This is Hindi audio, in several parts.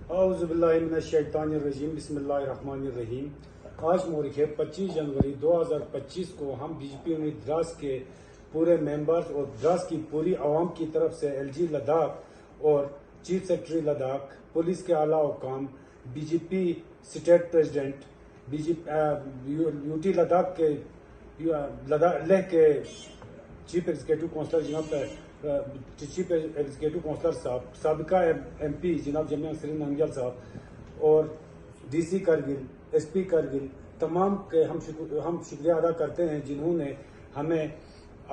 औज़ुबिल्लाहिमिनश्शैतानिर्रजीम बिस्मिल्लाहिर्रहमानिर्रहीम। आज मौलिक है 25 जनवरी 2025 को हम बीजेपी यूनिट द्रास के पूरे मेंबर्स और द्रास की पूरी आवाम की तरफ से एलजी लद्दाख और चीफ सेक्रेटरी लद्दाख, पुलिस के आला हुकाम, BJP state president, UT Ladakh के लेह के चीफ एग्जीक्यूटिव काउंसलर जनाब चीफ एग्जीक्यूटिव काउंसलर साहब, साबिका एमपी जनाब जमिया नसरीन नंगल साहब और डीसी करगिल, एसपी करगिल, तमाम के हम शुक्रिया अदा करते हैं जिन्होंने हमें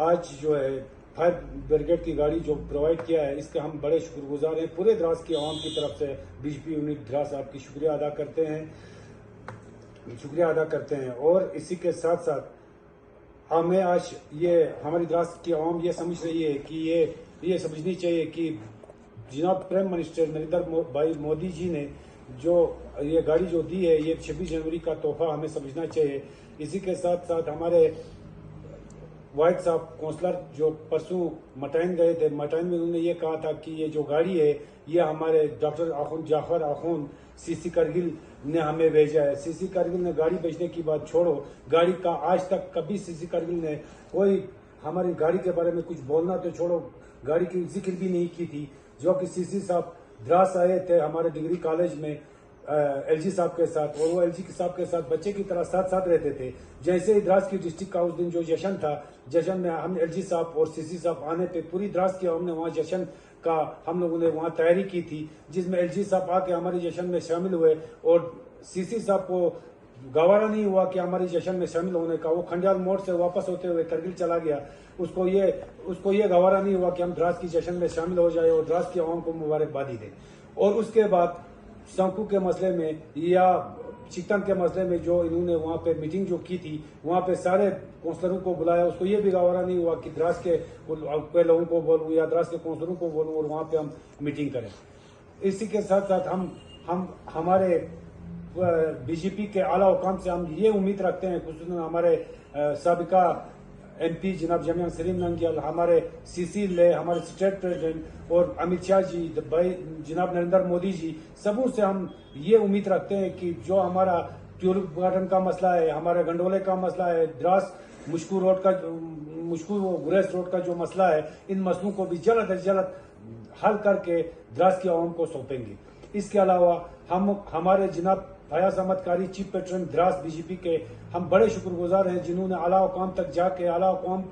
आज जो है फायर ब्रिगेड की गाड़ी जो प्रोवाइड किया है, इसके हम बड़े शुक्रगुजार हैं। पूरे द्रास की आवाम की तरफ से बीजेपी यूनिट द्रास आपकी शुक्रिया अदा करते हैं और इसी के साथ साथ हमें आज ये हमारी द्रास की आवाम ये समझ रही है कि ये समझनी चाहिए कि जनाब प्राइम मिनिस्टर नरेंद्र भाई मोदी जी ने जो ये गाड़ी जो दी है, ये 26 जनवरी का तोहफा हमें समझना चाहिए। इसी के साथ साथ हमारे वाहिद साहब काउंसलर जो परसों मटाइन गए थे, मटाइन में उन्होंने ये कहा था कि ये जो गाड़ी है ये हमारे डॉक्टर आखुन जाफर आखुन सीसी करगिल ने हमें भेजा है। सीसी करगिल ने गाड़ी भेजने की बात छोड़ो, गाड़ी का आज तक कभी सीसी करगिल ने कोई हमारी गाड़ी के बारे में कुछ बोलना तो छोड़ो, गाड़ी की जिक्र भी नहीं की थी। जो कि सीसी साहब द्रास आए थे हमारे डिग्री कॉलेज में एलजी साहब के साथ, और वो एलजी साहब के साथ बच्चे की तरह साथ साथ रहते थे। जैसे ही द्रास की डिस्ट्रिक्ट का उस दिन जो जश्न था, जश्न में हम एलजी साहब और सीसी साहब आने पे पूरी द्रास की हमने वहाँ जश्न का हम लोगों ने वहाँ तैयारी की थी, जिसमें एलजी साहब आके हमारे जश्न में शामिल हुए और सीसी साहब को गवारा नहीं हुआ कि हमारे जश्न में शामिल होने का। वो खंडियाल मोड़ से वापस होते हुए करगिल चला गया। उसको ये गवारा नहीं हुआ कि हम द्रास की जश्न में शामिल हो जाए और द्रास की आवाम को मुबारकबादी दें। और उसके बाद शंकु के मसले में या चिकन के मसले में जो इन्होंने वहाँ पे मीटिंग जो की थी, वहाँ पे सारे काउंसलरों को बुलाया। उसको ये भी गवारा नहीं हुआ कि द्रास के लोगों को बोलूँ या द्रास के काउंसलरों को बोलूँ और वहाँ पे हम मीटिंग करें। इसी के साथ साथ हम हमारे बीजेपी के आला हुकाम से हम ये उम्मीद रखते हैं, खुसूसन हमारे साबिका एमपी जनाब जमिया नसरीन नंगल, हमारे सीसी ले, हमारे स्टेट प्रेसिडेंट और अमित शाह जी, भाई जनाब नरेंद्र मोदी जी, सबों से हम ये उम्मीद रखते हैं कि जो हमारा ट्यूलिप गार्डन का मसला है, हमारे गंडोले का मसला है, द्रास मुश्कू गुरेस रोड का जो मसला है, इन मसलों को भी जल्द अज जल्द हल करके द्रास की आवाम को सौंपेंगे। इसके अलावा हमारे जनाब फयाज अहमद कारी चीफ पेट्रन द्रास बीजेपी के हम बड़े शुक्रगुजार हैं, जिन्होंने आला हुकाम तक जाके आला हुकाम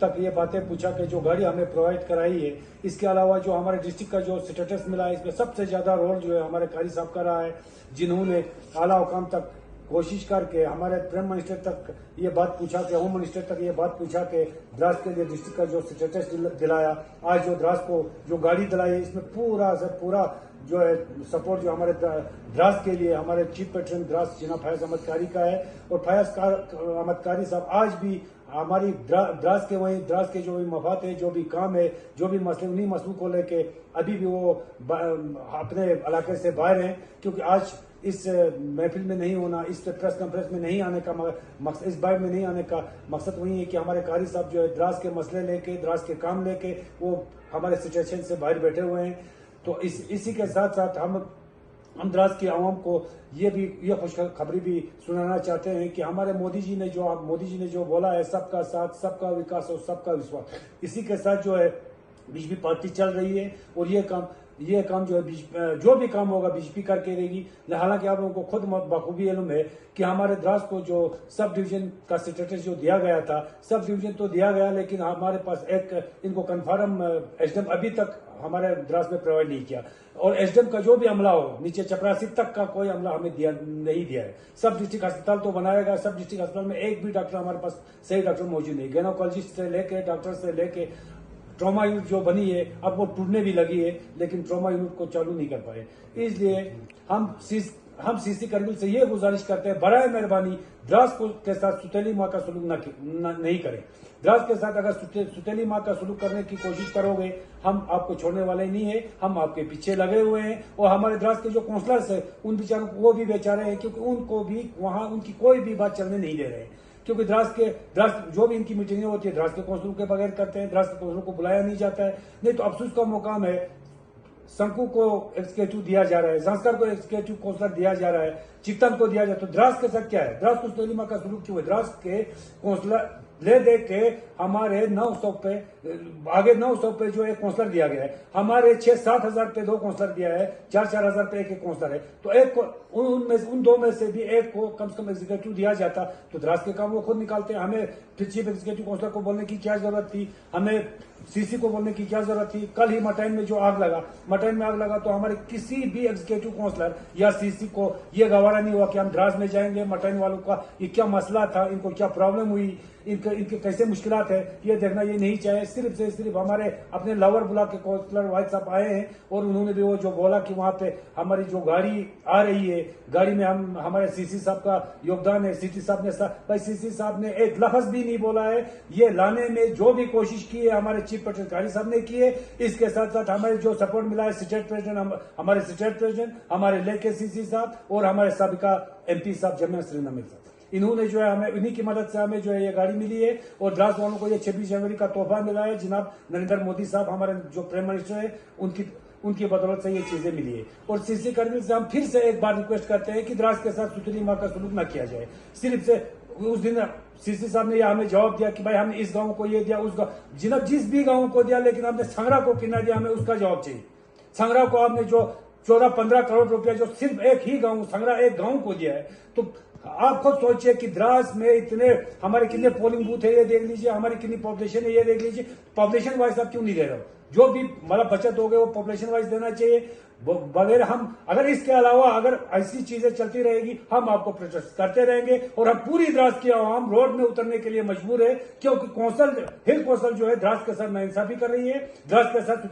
तक ये बातें पूछा कि जो गाड़ी हमें प्रोवाइड कराई है। इसके अलावा जो हमारे डिस्ट्रिक्ट का जो स्टेटस मिला है, इसमें सबसे ज्यादा रोल जो है हमारे कारी साहब का रहा है, जिन्होंने आला हुकाम तक कोशिश करके हमारे प्राइम मिनिस्टर तक ये बात पूछा के, होम मिनिस्टर तक ये बात पूछा के द्रास के लिए डिस्ट्रिक्ट का जो स्टेटस दिलाया। आज जो द्रास को जो गाड़ी दिलाई है, इसमें पूरा से पूरा जो है सपोर्ट जो हमारे द्रास के लिए हमारे चीफ पेट्रन द्रास जनाब फयाज अहमद कारी का है। और फयाज अहमद कारी साहब आज भी हमारी द्रास के जो भी मफाद है, जो भी काम है, जो भी मसले, उन्हीं मसलों को लेके अभी भी वो अपने इलाके से बाहर हैं। क्योंकि आज इस महफिल में नहीं होना, इस प्रेस कॉन्फ्रेंस में नहीं आने का मकसद, इस बाइट में नहीं आने का मकसद वही है कि हमारे कारी साहब जो है द्रास के मसले लेके, द्रास के काम लेके वो हमारे सिचुएशन से बाहर बैठे हुए हैं। तो इसी के साथ साथ हम द्रास की आवाम को ये खुशखबरी भी सुनाना चाहते हैं कि हमारे मोदी जी ने जो बोला है, सबका साथ, सबका विकास और सबका विश्वास, इसी के साथ जो है बीजेपी पार्टी चल रही है। और ये काम जो है जो भी काम होगा बीजेपी करके रहेगी। हालांकि आप लोगों को खुद बखूबी इल्म है कि हमारे द्रास को जो सब डिवीजन का स्टेटस जो दिया गया था, सब डिवीजन तो दिया गया, लेकिन हमारे पास इनको कन्फर्म एसडीएम अभी तक हमारे द्रास में प्रोवाइड नहीं किया। और एसडीएम का जो भी अमला हो, नीचे चपरासी तक का कोई अमला हमें नहीं दिया है। सब डिस्ट्रिक्ट अस्पताल तो बनाएगा, सब डिस्ट्रिक्ट अस्पताल में एक भी डॉक्टर हमारे पास सही डॉक्टर मौजूद नहीं। गायनोकोलॉजिस्ट से लेके डॉक्टर से लेके ट्रॉमा यूनिट जो बनी है, अब वो टूटने भी लगी है, लेकिन ट्रॉमा यूनिट को चालू नहीं कर पाए। इसलिए हम सीसी करगिल से ये गुजारिश करते हैं, बराए मेहरबानी द्रास के साथ सुतेली माँ का सलूक नहीं करें। द्रास के साथ अगर सुतेली माँ का सलूक करने की कोशिश करोगे, हम आपको छोड़ने वाले नहीं है, हम आपके पीछे लगे हुए हैं। और हमारे द्रास के जो काउंसलर्स है, उन बेचारों को वो भी बेचारे हैं, क्योंकि उनको भी वहां उनकी कोई भी बात चलने नहीं दे रहे हैं। क्योंकि द्रास जो भी इनकी मीटिंगें होती है द्रास के काउंसलरों के बगैर करते हैं, द्रास के काउंसलरों को बुलाया नहीं जाता है। नहीं तो अफसोस का मुकाम है, संकू को एग्जीक्यूटिव दिया जा रहा है, संस्कार को एग्जीक्यूटिव काउंसलर दिया जा रहा है, चिकन को दिया जाता है। तो द्रास के साथ क्या है? द्रास को तोलिमा का शुरू क्यों है? द्रास के काउंसलर ले दे के हमारे 900 पे आगे 900 पे जो एक काउंसलर दिया गया है, हमारे 6-7 हजार पे 2 काउंसलर दिया है, 4-4 हजार पे एक काउंसलर है। तो एक को उन दो में से भी एक को कम से कम एग्जीक्यूटिव दिया जाता तो द्रास के काम वो खुद निकालते। हमें फिर चीफ एग्जीक्यूटिव काउंसलर को बोलने की क्या जरूरत थी? हमें सीसी को बोलने की क्या जरूरत थी? कल ही मटैन में जो आग लगा, मटैन में आग लगा तो हमारे किसी भी एग्जीक्यूटिव काउंसलर या सीसी को ये गवारा नहीं हुआ कि हम द्रास में जाएंगे, मटैन वालों का ये क्या मसला था, इनको क्या प्रॉब्लम हुई, इनके कैसे मुश्किलात है, ये देखना ये नहीं चाहे। सिर्फ से सिर्फ हमारे अपने लवर बुला के काउंसलर वाहिद साहब आए हैं और उन्होंने भी वो जो बोला कि वहां पे हमारी जो गाड़ी आ रही है, गाड़ी में हम हमारे सीसी साहब का योगदान है। सीसी साहब ने भाई सीसी साहब ने एक लफ्ज भी नहीं बोला है। ये लाने में जो भी कोशिश की है हमारे चीफ पटेल साहब ने की है। इसके साथ साथ हमारे जो सपोर्ट मिला है स्टेट प्रेसिडेंट, हमारे स्टेट प्रेसिडेंट, हमारे लेके सीसी साहब और हमारे साबिका एमपी साहब जमीन श्रीनगर साहब, इन्होंने जो है हमें इन्हीं की मदद से हमें जो है ये गाड़ी मिली है। और द्रास वालों को ये 26 जनवरी का तोहफा मिला है। जनाब नरेंद्र मोदी साहब हमारे जो प्राइम मिनिस्टर है उनकी बदौलत से ये चीजें मिली है। और सीसी कर्मी से हम फिर से एक बार रिक्वेस्ट करते हैं कि द्रास के साथ सुतली माँ का सलूक न किया जाए। सिर्फ से उस दिन सीसी साहब ने हमें जवाब दिया कि भाई हमने इस गांव को ये दिया, उस गांव जिस भी गांव को दिया, लेकिन हमने संगरा को कितना दिया, हमें उसका जवाब चाहिए। संगरा को आपने जो 14-15 करोड़ रुपया जो सिर्फ एक ही गांव संगरा एक गांव को दिया है, तो आप खुद सोचिए कि द्रास में इतने हमारे कितने पोलिंग बूथ है ये देख लीजिए, हमारी कितनी पॉपुलेशन है ये देख लीजिए। पॉपुलेशन वाइज आप क्यों नहीं दे रहे हो? जो भी मतलब बचत हो गए वो पॉपुलेशन वाइज देना चाहिए वगैरह। हम अगर इसके अलावा अगर ऐसी चीजें चलती रहेगी हम आपको प्रोटेस्ट करते रहेंगे और हम पूरी द्रास की आवाम रोड में उतरने के लिए मजबूर है, क्योंकि कौंसल हिल कौंसल जो है द्रास के साथ नाइंसाफी कर रही है, द्रास के साथ